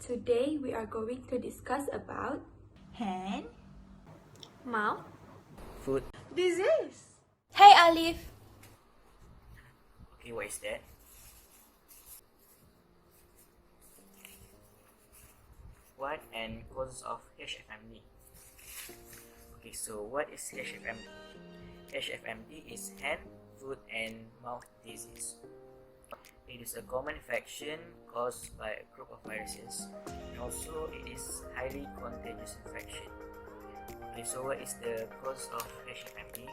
Today we are going to discuss about hand, mouth, foot. disease. Hey Alif! Okay, what is that? What and causes of HMFD? Okay, so what is HMFD? HMFD is hand, foot, and mouth disease. It is a common infection caused by a group of viruses, and also it is highly contagious infection. Okay, so what is the cause of HMFD?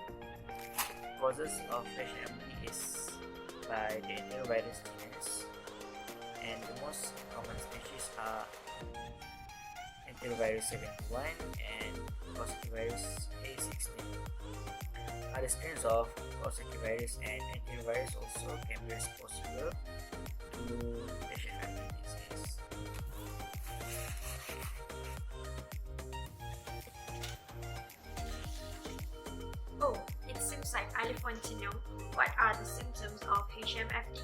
Causes of HMFD is by the enterovirus genus, and the most common species are enterovirus 71 and coccivirus A16. Other strains of coccivirus and enterovirus also can be responsible to HMFD disease. Oh, it seems like Alif wants to know what are the symptoms of HMFD.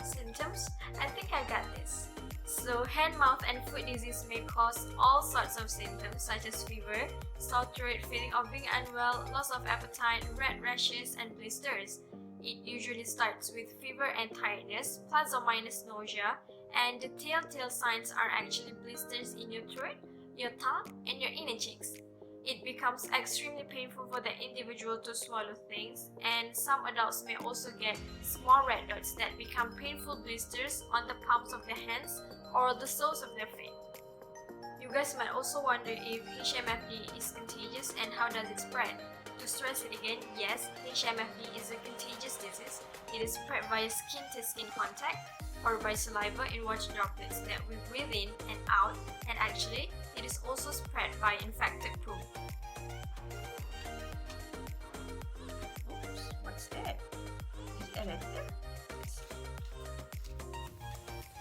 Symptoms? I think I got this. So, hand, mouth, and foot disease may cause all sorts of symptoms such as fever, sore throat, feeling of being unwell, loss of appetite, red rashes, and blisters. It usually starts with fever and tiredness, plus or minus nausea, and the telltale signs are actually blisters in your throat, your tongue, and your inner cheeks. It becomes extremely painful for the individual to swallow things, and some adults may also get small red dots that become painful blisters on the palms of their hands or the soles of their feet. You guys might also wonder if HMFD is contagious and how does it spread. To stress it again, yes, HMFD is a contagious disease. It is spread via skin-to-skin contact or by saliva in water droplets that we breathe in and out, and actually, it is also spread by infected poop. Oops, what's that? Is it a letter?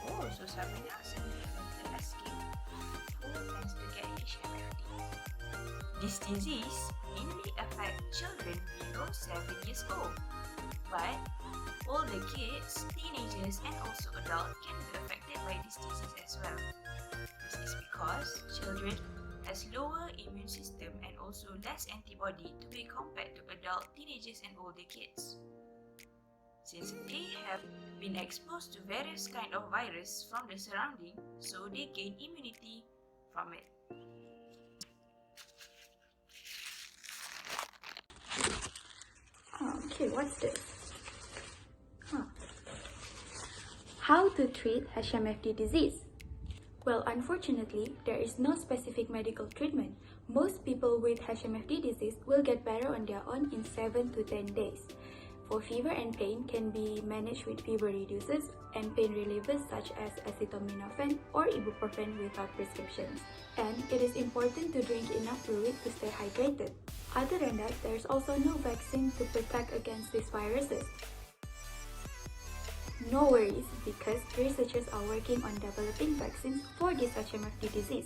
Oh, so Sabrina sent me a letter asking who tends to get HMFD. This disease mainly affects children below 7 years old, but older kids, teenagers, and also adults can be affected by this disease as well. This is because children has lower immune system and also less antibody to be compared to adult, teenagers, and older kids. Since they have been exposed to various kind of virus from the surrounding, so they gain immunity from it. okay, what's this? How to treat HMFD disease? Well, unfortunately, there is no specific medical treatment. Most people with HMFD disease will get better on their own in 7 to 10 days. For fever and pain can be managed with fever reducers and pain relievers such as acetaminophen or ibuprofen without prescriptions. And it is important to drink enough fluid to stay hydrated. Other than that, there is also no vaccine to protect against these viruses. No worries, because researchers are working on developing vaccines for this HMFD disease.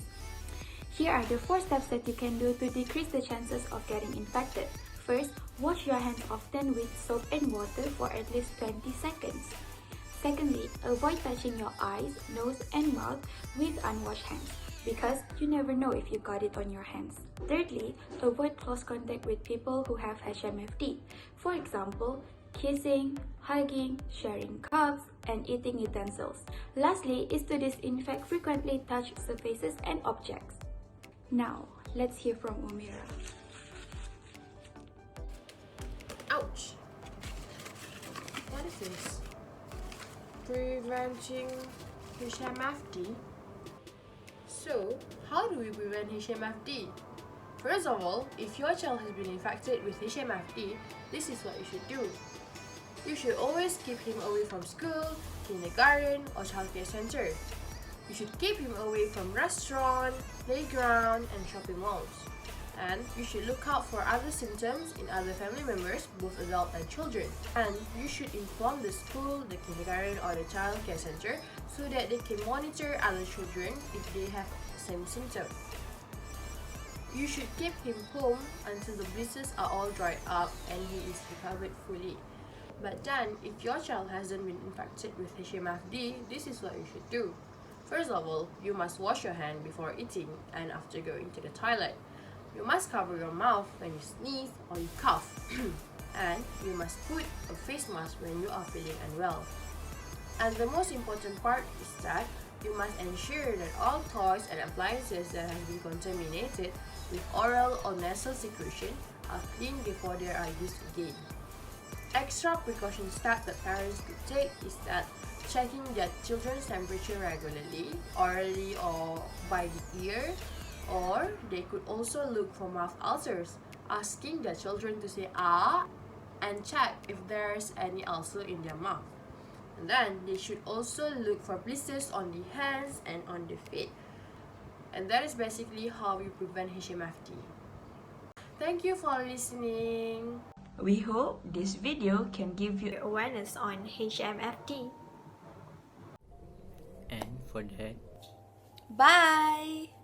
Here are the 4 steps that you can do to decrease the chances of getting infected. First, wash your hands often with soap and water for at least 20 seconds. Secondly, avoid touching your eyes, nose, and mouth with unwashed hands, because you never know if you got it on your hands. Thirdly, avoid close contact with people who have HMFD. For example, kissing, hugging, sharing cups, and eating utensils. Lastly is to disinfect frequently touched surfaces and objects. Now, let's hear from Umira. Ouch! What is this? Preventing HMFD? So, how do we prevent HMFD? First of all, if your child has been infected with HMFD, this is what you should do. You should always keep him away from school, kindergarten, or childcare center. You should keep him away from restaurant, playground, and shopping malls. And you should look out for other symptoms in other family members, both adult and children. And you should inform the school, the kindergarten, or the child care center so that they can monitor other children if they have the same symptom. You should keep him home until the blisters are all dried up and he is recovered fully. But then, if your child hasn't been infected with HMFD, this is what you should do. First of all, you must wash your hand before eating and after going to the toilet. You must cover your mouth when you sneeze or you cough. And you must put a face mask when you are feeling unwell. And the most important part is that you must ensure that all toys and appliances that have been contaminated with oral or nasal secretion are cleaned before they are used again. Extra precaution steps that parents could take is that checking their children's temperature regularly, orally or by the ear, or they could also look for mouth ulcers, asking their children to say ah and check if there's any ulcer in their mouth. And then they should also look for blisters on the hands and on the feet. And that is basically how we prevent HMFD. Thank you for listening. We hope this video can give you Awareness on HMFD. And for that, Bye!